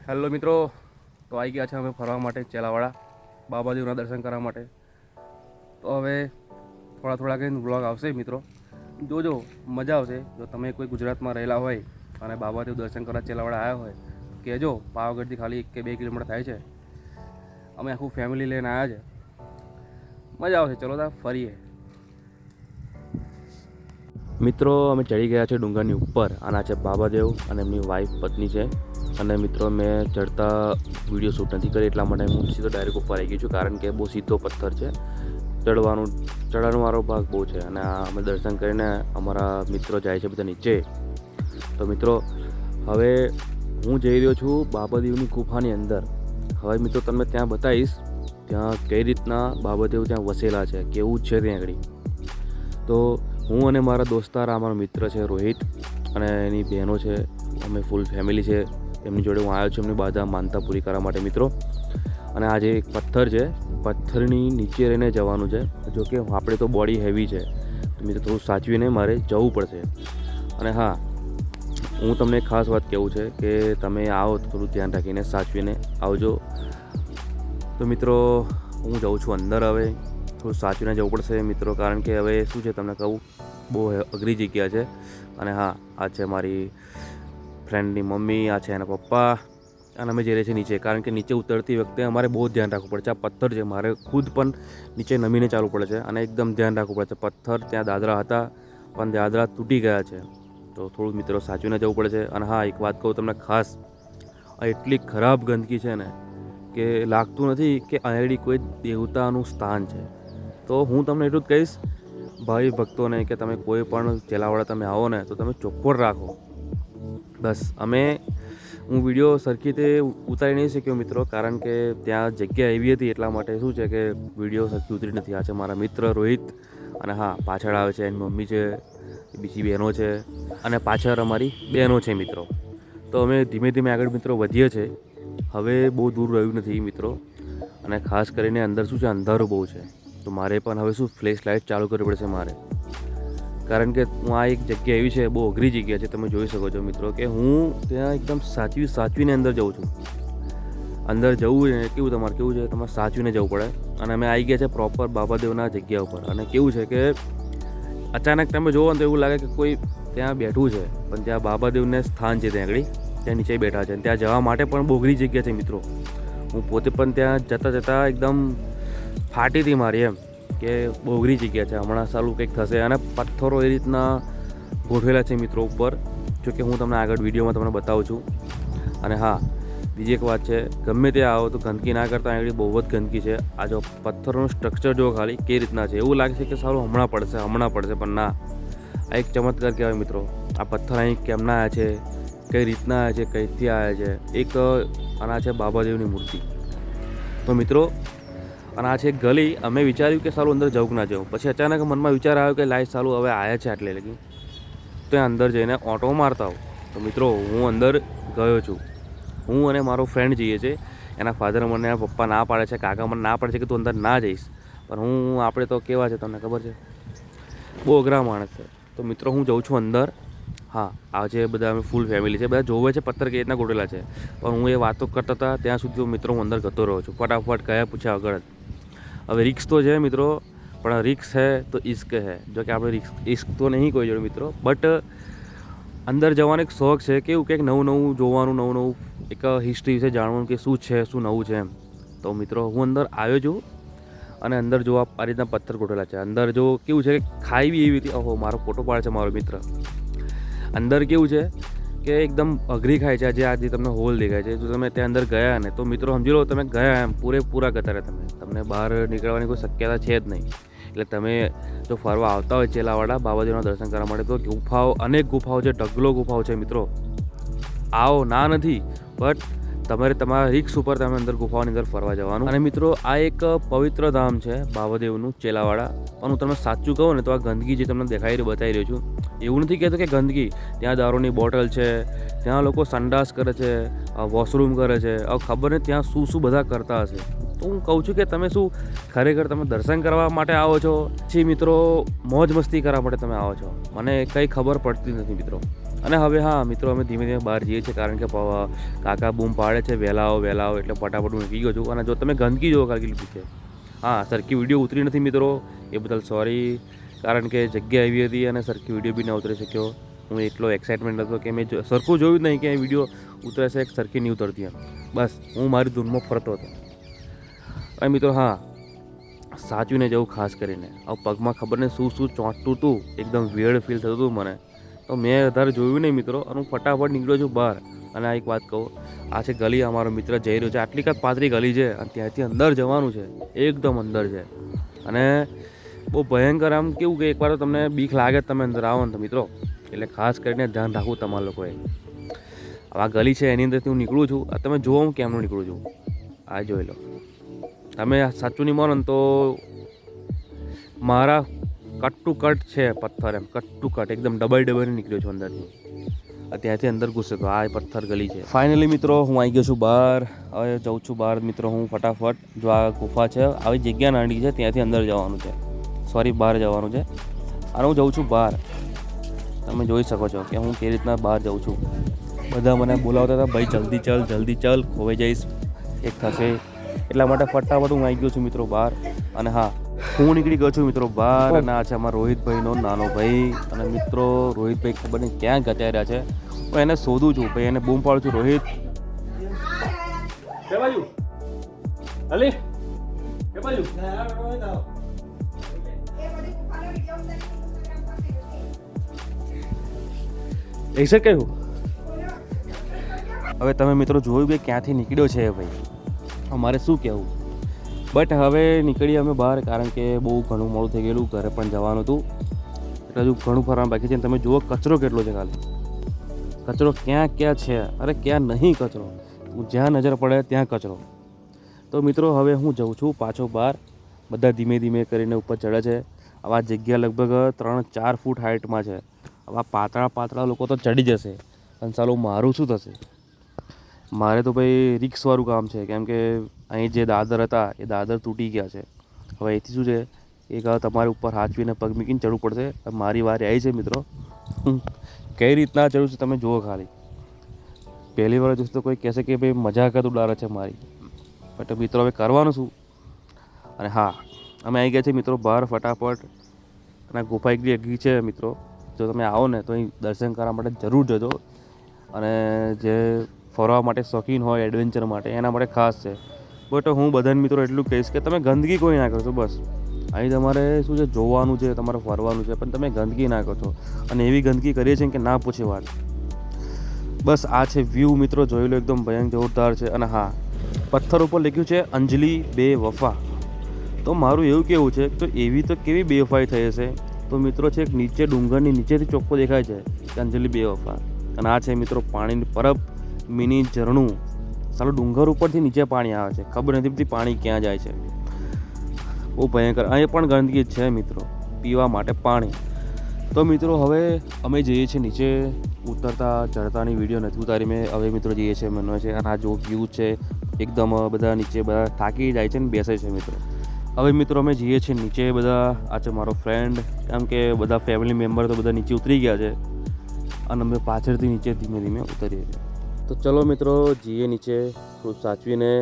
Hello મિત્રો, તો આવી ગયા છે અમે ફરવા માટે ચેલાવાડા બાબાદેવના દર્શન કરવા માટે. તો હવે થોડા કંઈ વ્લોગ આવશે મિત્રો, જોજો મજા આવશે. જો તમે કોઈ ગુજરાતમાં રહેલા હોય અને બાબાદેવ દર્શન કરવા ચેલાવાડા આવ્યા હોય કહેજો. પાવાગઢથી ખાલી 1 કે 2 કિલોમીટર થાય છે. અમે આખું ફેમિલી લઈને આવ્યા છે, મજા આવશે. ચલો તા ફરીએ. મિત્રો અમે ચડી ગયા છે ડુંગરની ઉપર. આના છે બાબાદેવ અને એમની વાઈફ પત્ની છે. અને મિત્રો મેં ચડતા વિડીયો શૂટ નથી કરી, એટલા માટે હું સીધો ડાયરેક્ટ ઉપર આવી ગયો છું, કારણ કે બહુ સીધો પથ્થર છે. ચડવાનો મારો ભાગ બહુ છે. અને અમે દર્શન કરીને અમારા મિત્રો જાય છે બધા નીચે. તો મિત્રો હવે હું જઈ રહ્યો છું બાબાદેવની ગુફાની અંદર. હવે મિત્રો તમને ત્યાં બતાવીશ ત્યાં કઈ રીતના બાબાદેવ ત્યાં વસેલા છે, કેવું છે ત્યાં આગળ. તો હું અને મારા દોસ્તાર, અમારો મિત્ર છે રોહિત અને એની બહેનો છે, અમે ફૂલ ફેમિલી છે. એમની જોડે હું આવ્યો છું એમની બધા માનતા પૂરી કરવા માટે મિત્રો. અને આ જે એક પથ્થર છે, પથ્થરની નીચે રહીને જવાનું છે. જો કે આપણે તો બોડી હેવી છે, તો મિત્રો થોડું સાચવીને મારે જવું પડશે. અને હા, હું તમને ખાસ વાત કહેવું છે કે તમે આવો તો થોડું ધ્યાન રાખીને સાચવીને આવજો. તો મિત્રો હું જાઉં છું અંદર. હવે થોડું સાચવીને જવું પડશે મિત્રો, કારણ કે હવે શું છે તમને કહું, બહુ અઘરી જગ્યા છે. અને હા, આ છે મારી ફ્રેન્ડની મમ્મી, આ છે એના પપ્પા. અને અમે જઈ રહ્યા છીએ નીચે, કારણ કે નીચે ઉતરતી વખતે અમારે બહુ ધ્યાન રાખવું પડે છે. આ પથ્થર છે, મારે ખુદ પણ નીચે નમીને ચાલવું પડે છે અને એકદમ ધ્યાન રાખવું પડે છે. પથ્થર ત્યાં દાદરા હતા, પણ દાદરા તૂટી ગયા છે, તો થોડું મિત્રો સાચવીને જવું પડે છે. અને હા, એક વાત કહું તમને ખાસ, આ એટલી ખરાબ ગંદકી છે ને કે લાગતું નથી કે અહીંયાથી કોઈ દેવતાનું સ્થાન છે. તો હું તમને એટલું જ કહીશ ભાઈ ભક્તોને કે તમે કોઈ પણ ચેલાવાડા તમે આવો ને તો તમે ચોખ્ખોટ રાખો. બસ હું વિડીયો સરખી રીતે ઉતારી નહીં શક્યો મિત્રો, કારણ કે ત્યાં જગ્યા એવી હતી, એટલા માટે શું છે કે વિડીયો સરખી ઉતરી નથી. આ છે મારા મિત્ર રોહિત. અને હા, પાછળ આવે છે એની મમ્મી છે, બીજી બહેનો છે, અને પાછળ અમારી બહેનો છે મિત્રો. તો અમે ધીમે ધીમે આગળ મિત્રો વધીએ છીએ. હવે બહુ દૂર રહ્યું નથી મિત્રો. અને ખાસ કરીને અંદર શું છે, અંધારું બહુ છે. તો મારે પણ હવે શું ફ્લેશ લાઇટ ચાલુ કરવી પડશે મારે, કારણ કે હું આ એક જગ્યા એવી છે, બહુ અઘરી જગ્યા છે. તમે જોઈ શકો છો મિત્રો કે હું ત્યાં એકદમ સાચવીને અંદર જઉં છું. અંદર જવું ને કેવું છે, તમારે સાચવીને જવું પડે. અને અમે આવી ગયા છે પ્રોપર બાબાદેવના જગ્યા ઉપર. અને કેવું છે કે અચાનક તમે જોવો ને તો એવું લાગે કે કોઈ ત્યાં બેઠું છે, પણ ત્યાં બાબાદેવને સ્થાન છે ત્યાં આગળ, ત્યાં નીચે બેઠા છે. ત્યાં જવા માટે પણ બહુ અઘરી જગ્યા છે મિત્રો. હું પોતે પણ ત્યાં જતાં એકદમ ફાટી હતી મારી, એમ કે બહુ અઘરી જગ્યા છે. હમણાં સારું કંઈક થશે. અને પથ્થરો એ રીતના ગોઠવેલા છે મિત્રો ઉપર, જોકે હું તમને આગળ વિડીયોમાં તમને બતાવું છું. અને હા, બીજી એક વાત છે, ગમે ત્યાં આવો તો ગંદકી ના કરતા. આગળ બહુ જ ગંદકી છે. આ જો પથ્થરોનું સ્ટ્રક્ચર જો ખાલી કઈ રીતના છે, એવું લાગે છે કે સારું હમણાં પડશે, પણ ના, આ એક ચમત્કાર કહેવાય મિત્રો. આ પથ્થર અહીં કેમના આવ્યા છે, કઈ રીતના આવ્યા છે, કઈથી આવ્યા છે. એક આના છે બાબાદેવની મૂર્તિ. તો મિત્રો, અને આ છે એક ગલી. અમે વિચાર્યું કે સારું અંદર જવું કે ના જવું. પછી અચાનક મનમાં વિચાર આવ્યો કે લાઈ સારું હવે આવ્યા છે આટલે લગી, ત્યાં અંદર જઈને ઓટો મારતા આવું. તો મિત્રો હું અંદર ગયો છું. હું અને મારો ફ્રેન્ડ જઈએ છીએ. એના ફાધર મને, પપ્પા ના પાડે છે, કાકા મને ના પાડે છે કે તું અંદર ના જઈશ. પણ આપણે તો કેવા છે તમને ખબર છે, બહુ અઘરા માણસ છે. તો મિત્રો હું જઉં છું અંદર. હા, આજે બધા અમે ફૂલ ફેમિલી છે, બધા જોવે છે પથ્થર કે રીતના ગોઠવેલા છે. પણ હું એ વાતો કરતા હતા ત્યાં સુધી મિત્રો હું અંદર જતો રહ્યો છું, ફટાફટ કયા પૂછ્યા વગર. હવે રિક્સ તો છે મિત્રો, પણ રિક્સ છે તો ઇશ્ક છે. જો કે આપણે ઇશ્ક તો નહીં કોઈ જોડે મિત્રો, બટ અંદર જવાનો એક શોખ છે. કેવું કે નવું જોવાનું, નવું એક હિસ્ટ્રી વિશે જાણવાનું કે શું છે, શું નવું છે એમ. તો મિત્રો હું અંદર આવ્યો છું. અને અંદર જો આ રીતના પથ્થર ગોઠવેલા છે. અંદર જો કેવું છે કે ખાઈ બી એવી હતી. ઓહો, મારો ફોટો પાડે છે મારો મિત્ર. અંદર કેવું છે કે એકદમ અઘરી ખાય છે. આજે તમને હોલ દેખાય છે. જો તમે ત્યાં અંદર ગયા ને તો મિત્રો સમજી લો તમે ગયા એમ, પૂરેપૂરા ગતારે તમને બહાર નીકળવાની કોઈ શક્યતા છે જ નહીં. એટલે તમે જો ફરવા આવતા હોય ચેલાવાડા બાબાદેવના દર્શન કરવા માટે, તો અનેક ગુફાઓ છે, ઢગલો ગુફાઓ છે મિત્રો. આવો, ના નથી, બટ તમારે તમારા રિક્સ ઉપર તમે અંદર ગુફાઓની અંદર ફરવા જવાનું. અને મિત્રો આ એક પવિત્ર ધામ છે બાબાદેવનું ચેલાવાડા. પણ હું તમને સાચું કહું ને તો આ ગંદકી જે તમને બતાવી રહ્યો છું, એવું નથી કહેતો કે ગંદકી. ત્યાં દારૂની બોટલ છે, ત્યાં લોકો સંડાસ કરે છે, વોશરૂમ કરે છે. હવે ખબર નહીં ત્યાં શું બધા કરતા હશે. તો હું કહું છું કે તમે શું ખરેખર તમે દર્શન કરવા માટે આવો છો, પછી મિત્રો મોજ મસ્તી કરવા માટે તમે આવો છો? મને કંઈ ખબર પડતી નથી મિત્રો. અને હવે હા મિત્રો, અમે ધીમે ધીમે બહાર જઈએ છીએ કારણ કે કાકા બૂમ પાડે છે વહેલા આવો, એટલે ફટાફટ હું નીકળી ગયો છું. અને જો તમે ગંદકી જોવો કારગીલ છે, હા સરખી વિડીયો ઉતરી નથી મિત્રો, એ બદલ સોરી, કારણ કે જગ્યા એવી હતી અને સરખી વિડીયો બી ન ઉતરી શક્યો. હું એટલો એક્સાઇટમેન્ટ હતો કે મેં સરખું જોયું જ નહીં કે વિડીયો ઉતરે છે, સરખી નહીં ઉતરતી એમ. બસ હું મારી ધૂનમાં ફરતો હતો. અને મિત્રો હા, સાચવીને જવું ખાસ કરીને. હવે પગમાં ખબર નહીં શું ચોંટતું હતું, એકદમ વિયર્ડ ફીલ થતું હતું મને, તો મેં વધારે જોયું નહીં મિત્રો, અને હું ફટાફટ નીકળ્યો છું બહાર. અને આ એક વાત કહું, આ છે ગલી, અમારો મિત્ર જઈ રહ્યો છે, આટલી કાંઈ પાતળી ગલી છે અને ત્યાંથી અંદર જવાનું છે, એકદમ અંદર છે. અને બહુ ભયંકર, આમ કેવું કે એકવાર તો તમને બીક લાગે તમે અંદર આવો ને તો મિત્રો, એટલે ખાસ કરીને ધ્યાન રાખવું તમારા લોકોએ. આ ગલી છે એની અંદરથી હું નીકળું છું, આ તમે જુઓ હું કેમનું નીકળું છું, આ જોઈ લો તમે. સાચું નહીં માનો ને તો મારા કટ ટુ કટ છે પથ્થર, એમ કટ ટુ કટ એકદમ ડબલ નીકળ્યો છું અંદરથી. ત્યાંથી અંદર ઘૂસે તો આ પથ્થર ગલી છે. ફાઇનલી મિત્રો હું આવી ગયો છું બહાર. હવે જઉં છું બહાર મિત્રો હું ફટાફટ. જો આ ગુફા છે, આવી જગ્યા નાની છે, ત્યાંથી અંદર જવાનું છે, સોરી બહાર જવાનું છે. અને હું જઉં છું બહાર. તમે જોઈ શકો છો કે હું કેવી રીતના બહાર જાઉં છું. બધા મને બોલાવતા હતા, ભાઈ જલ્દી ચાલ, ખોવાઈ જઈશ, એક થશે. એટલા માટે ફટાફટ હું આવી ગયો છું મિત્રો બહાર. અને હા, હું નીકળી ગયો છું મિત્રો બહાર. અને આ છે અમારા રોહિતભાઈનો નાનો ભાઈ. અને મિત્રો રોહિતભાઈ ખબર નહીં ક્યાં ગચાઈ રહ્યા છે, હું એને શોધું છું. ભાઈ એને બૂમ પાડું છું, રોહિત કે બાજુ અલી કે બાજુ. એક્ઝેક્ટ કહ્યું. હવે તમે મિત્રો જોયું કે ક્યાંથી નીકળ્યો છે ભાઈ, અમારે શું કહેવું. બટ હવે નીકળીએ અમે બહાર, કારણ કે બહુ ઘણું મોડું થઈ ગયેલું, ઘરે પણ જવાનું હતું, એટલે હજુ ઘણું ફરવાનું બાકી છે. તમે જુઓ કચરો કેટલો છે, ખાલી કચરો ક્યાં છે, અરે ક્યાં નહીં કચરો, જ્યાં નજર પડે ત્યાં કચરો. તો મિત્રો હવે હું જઉં છું પાછો બહાર. બધા ધીમે ધીમે કરીને ઉપર ચડે છે. આવા જગ્યા લગભગ 3-4 ફૂટ હાઇટમાં છે. આવા પાતળા લોકો તો ચડી જશે, અને સાલું મારું શું થશે. મારે તો ભાઈ રિક્સવાળું કામ છે, કેમ કે અહીં જે દાદર હતા એ દાદર તૂટી ગયા છે. હવે એથી શું છે, એક તમારે ઉપર હાચવીને પગ મૂકીને ચડવું પડશે. મારી વારી આવી છે મિત્રો. કઈ રીતના ચડવું છે તમે જુઓ ખાલી. પહેલી વાર જોશે તો કોઈ કહેશે કે ભાઈ મજાક ઉડાડે છે મારી, બટ મિત્રો હવે કરવાનું શું. અને હા, અમે આવી ગયા છીએ મિત્રો બહાર ફટાફટ. અને ગુફા એક બી છે મિત્રો, જો તમે આવો ને તો અહીં દર્શન કરવા માટે જરૂર જજો. અને જે ફરવા માટે શોખીન હોય એડવેન્ચર માટે, એના માટે ખાસ છે. બટ હું બધાને મિત્રો એટલું કહીશ કે તમે ગંદકી કોઈ ના કરશો. બસ અહીં તમારે શું છે, જોવાનું છે, તમારે ફરવાનું છે, પણ તમે ગંદકી ના કરશો. અને એવી ગંદકી કરીએ છીએ કે ના પૂછે વાત. બસ આ છે વ્યૂ મિત્રો, જોઈ લો, એકદમ ભયંકર જોરદાર છે. અને હા, પથ્થર ઉપર લખ્યું છે અંજલિ બેવફા. તો મારું એવું કહેવું છે તો એવી તો કેવી બેવફાઈ થઈ હશે. તો મિત્રો છે નીચે ડુંગરની નીચેથી ચોખ્ખો દેખાય છે કે અંજલિ બેવફા. અને આ છે મિત્રો પાણીની પરબ, મિની ઝરણું. સાલું ડુંગર ઉપરથી નીચે પાણી આવે છે, ખબર નથી પડતી પાણી ક્યાં જાય છે. બહુ ભયંકર. અહીં પણ ગંદકી જ છે મિત્રો, પીવા માટે પાણી. તો મિત્રો હવે અમે જઈએ છીએ નીચે. ઉતરતા ચડતાની વિડીયો નથી ઉતારી મેં. હવે મિત્રો જઈએ છીએ મને છે. અને આ જો વ્યૂ છે, એકદમ બધા નીચે બધા થાકી જાય છે ને બેસે છે મિત્રો. હવે મિત્રો અમે જઈએ છીએ નીચે બધા. આ છે મારો ફ્રેન્ડ, કેમ કે બધા ફેમિલી મેમ્બર તો બધા નીચે ઉતરી ગયા છે, અને અમે પાછળથી નીચે ધીમે ધીમે ઉતરીએ છીએ. તો ચલો મિત્રો જઈએ નીચે, થોડું સાચવીને,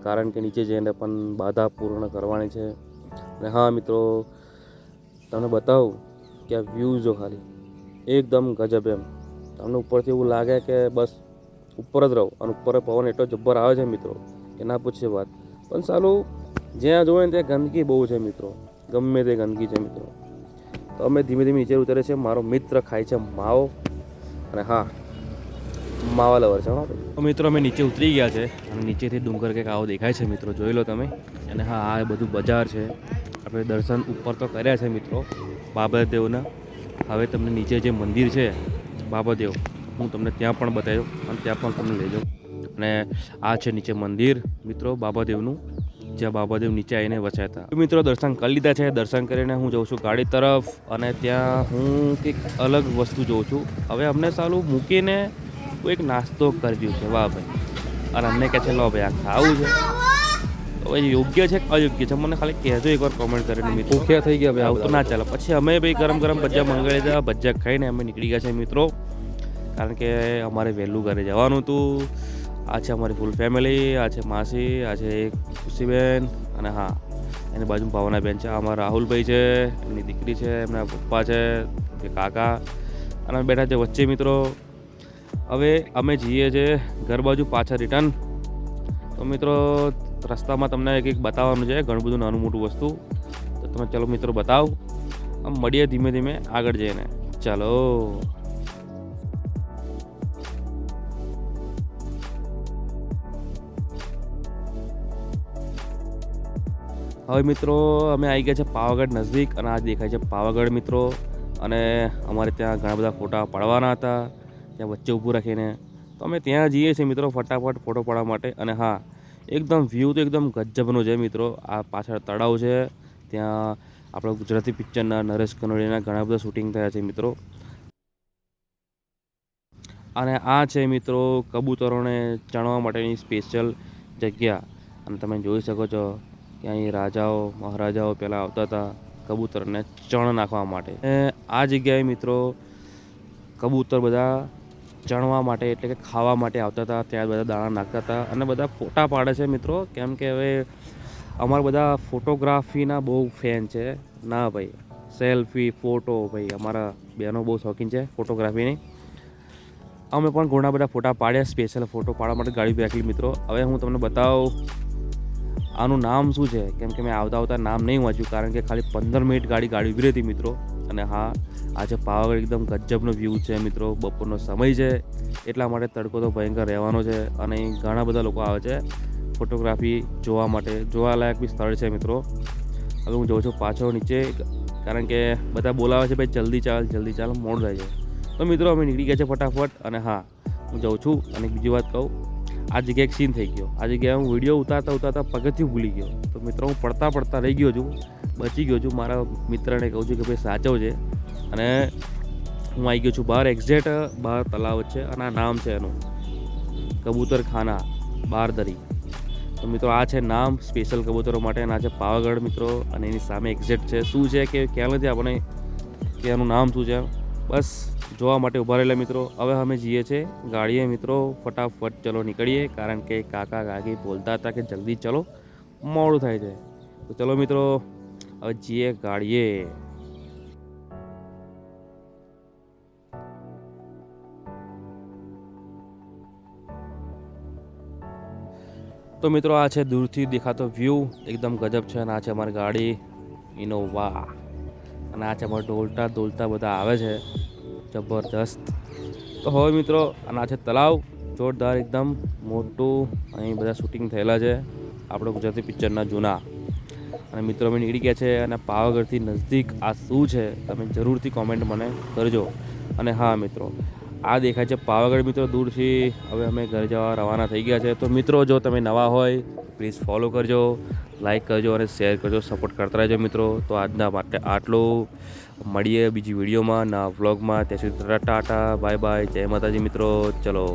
કારણ કે નીચે જઈને પણ બાધા પૂર્ણ કરવાની છે. અને હા મિત્રો, તમને બતાવું કે આ વ્યૂ જો ખાલી એકદમ ગજબ. એમ તમને ઉપરથી એવું લાગે કે બસ ઉપર જ રહો. અને ઉપર પવન એટલો જબ્બર આવે છે મિત્રો કે ના પૂછે વાત. પણ સાલું જ્યાં જોવે ને ત્યાં ગંદકી બહુ છે મિત્રો, ગમે તે ગંદકી છે મિત્રો. તો અમે ધીમે ધીમે નીચે ઉતરે છે. મારો મિત્ર ખાય છે માવો. અને હા, માવા લવર છે હા ભાઈ. તો મિત્રો અમે નીચે ઉતરી ગયા છે, અને નીચેથી ડુંગર કંઈક આવો દેખાય છે મિત્રો, જોઈ લો તમે. અને હા, આ બધું બજાર છે. આપણે દર્શન ઉપર તો કર્યા છે મિત્રો બાબાદેવના. હવે તમને નીચે જે મંદિર છે બાબાદેવ, હું તમને ત્યાં પણ બતાવ્યો, અને ત્યાં પણ તમને લઈ જાઉં. અને આ છે નીચે મંદિર મિત્રો બાબાદેવનું, જ્યાં બાબાદેવ નીચે આવીને વસ્યા હતા. મિત્રો દર્શન કરી લીધા છે. દર્શન કરીને હું જઉં છું ગાડી તરફ, અને ત્યાં હું કંઈક અલગ વસ્તુ જોઉં છું. હવે અમને સાલું મૂકીને એક નાસ્તો કર્યો છે, વાહ ભાઈ. અને અમને કહે છે લો ભાઈ આ ખાવું છે. હવે યોગ્ય છે કે અયોગ્ય છે મને ખાલી કહેજો એકવાર કોમેન્ટ કરીને મિત્રો. ભૂખ્યા થઈ ગયા ભાઈ, આવું તો ના ચાલે. પછી અમે ભાઈ ગરમ ભજીયા મંગાવી લીધા. ભજીયા ખાઈને અમે નીકળી ગયા છે મિત્રો. કારણ કે અમારે વહેલું ઘરે જવાનું હતું. આ છે અમારી ફૂલ ફેમિલી, આ છે માસી, આ છે એક ખુશીબેન અને હા એની બાજુમાં ભાવનાબેન છે. આ અમારા રાહુલભાઈ છે, એમની દીકરી છે, એમના પપ્પા છે, કે કાકા અને અમે બેઠા છે વચ્ચે મિત્રો. હવે અમે જઈએ છીએ ઘર બાજુ પાછા રિટર્ન. તો મિત્રો રસ્તામાં તમને એક બતાવવાનું છે, ઘણું બધું નાનું મોટું વસ્તુ. તો તમે ચલો મિત્રો બતાવો. આમ મળીએ ધીમે ધીમે આગળ જઈને. ચાલો. હવે મિત્રો અમે આવી ગયા છે પાવાગઢ નજીક અને આ દેખાય છે પાવાગઢ મિત્રો. અને અમારે ત્યાં ઘણા બધા ફોટા પાડવાના હતા ત્યાં વચ્ચે ઊભું રાખીને. તો અમે ત્યાં જઈએ છીએ મિત્રો ફટાફટ ફોટો પાડવા માટે. અને હા એકદમ વ્યૂ તો એકદમ ગજબનો છે મિત્રો. આ પાછળ તળાવ છે, ત્યાં આપણા ગુજરાતી પિક્ચરના નરેશ કનોડિયાના ઘણા બધા શૂટિંગ થયા છે મિત્રો. અને આ છે મિત્રો કબૂતરોને ચણવા માટેની સ્પેશિયલ જગ્યા. અને તમે જોઈ શકો છો કે અહીં રાજાઓ મહારાજાઓ પહેલાં આવતા હતા કબૂતરને ચણ નાખવા માટે. આ જગ્યાએ મિત્રો કબૂતર બધા ચણવા માટે એટલે કે ખાવા માટે આવતા હતા. ત્યાં બધા દાણા નાખતા હતા અને બધા ફોટા પાડે છે મિત્રો. કેમ કે હવે અમારા બધા ફોટોગ્રાફીના બહુ ફેન છે. ના ભાઈ, સેલ્ફી ફોટો ભાઈ અમારા બહેનો બહુ શોખીન છે ફોટોગ્રાફીની. અમે પણ ઘણા બધા ફોટા પાડ્યા સ્પેશિયલ ફોટો પાડવા માટે ગાડી રાખેલી મિત્રો. હવે હું તમને બતાવું આનું નામ શું છે, કેમ કે મેં આવતા નામ નહીં વાંચ્યું કારણ કે ખાલી 15 મિનિટ ગાડી ઊભી રહી હતી મિત્રો. અને હા આજે પાવાગઢ એકદમ ગજબનો વ્યૂ છે મિત્રો. બપોરનો સમય છે એટલા માટે તડકો તો ભયંકર રહેવાનો છે. અને ઘણા બધા લોકો આવે છે ફોટોગ્રાફી જોવા માટે. જોવાલાયક બી સ્થળ છે મિત્રો. હવે હું જઉં છું પાછો નીચે કારણ કે બધા બોલાવે છે ભાઈ જલ્દી ચાલ મોડું થાય છે. તો મિત્રો અમે નીકળી ગયા છે ફટાફટ. અને હા હું જાઉં છું. અને બીજી વાત કહું, આ જગ્યાએ એક સીન થઈ ગયો. આ જગ્યાએ હું વિડીયો ઉતારતા પગથિયું ભૂલી ગયો. તો મિત્રો હું પડતા રહી ગયો છું, બચી ગયો છું. મારા મિત્રને કહું છું કે ભાઈ સાચવ છે. અને હું આવી ગયો છું બહાર, એક્ઝેક્ટ બહાર તલાવ છે અને આ નામ છે એનું કબૂતરખાના બારદરી. તો મિત્રો આ છે નામ સ્પેશિયલ કબૂતરો માટે. અને આ છે પાવાગઢ મિત્રો. અને એની સામે એક્ઝેક્ટ છે. શું છે કે ખ્યાલ નથી આપણને કે એનું નામ શું છે. બસ જોવા માટે ઊભા રહેલા મિત્રો. હવે અમે જઈએ છીએ ગાડીએ મિત્રો. ફટાફટ ચલો નીકળીએ કારણ કે કાકા કાકી બોલતા હતા કે જલ્દી ચલો મોડું થાય છે. તો ચલો મિત્રો હવે જઈએ ગાડીએ. તો મિત્રો આ છે દૂરથી દેખાતો વ્યૂ, એકદમ ગજબ છે. અને આ છે અમારી ગાડી ઇનોવા. અને આ છે અમારા ઢોલતા બધા આવે છે જબરદસ્ત. તો હવે મિત્રો અને આ છે તલાવ જોરદાર એકદમ મોટું. અહીં બધા શૂટિંગ થયેલા છે આપણે ગુજરાતી પિક્ચરના જૂના. અને મિત્રો અમે નીકળી ગયા છે. અને પાવાગઢથી નજદીક આ શું છે તમે જરૂરથી કોમેન્ટ મને કરજો. અને હા મિત્રો આ દેખાય છે પાવાગઢ મિત્રો દૂરથી. હવે અમે ઘરે જવા રવાના થઈ ગયા છે. તો મિત્રો જો તમે નવા હોય પ્લીઝ ફોલો કરજો, લાઈક કરજો અને શેર કરજો, સપોર્ટ કરતા રહેજો મિત્રો. તો આજના માટે આટલું. મળીએ બીજી વિડીયોમાં ના વ્લોગમાં. ત્યાં સુધી ટાટા બાય બાય, જય માતાજી મિત્રો. ચલો.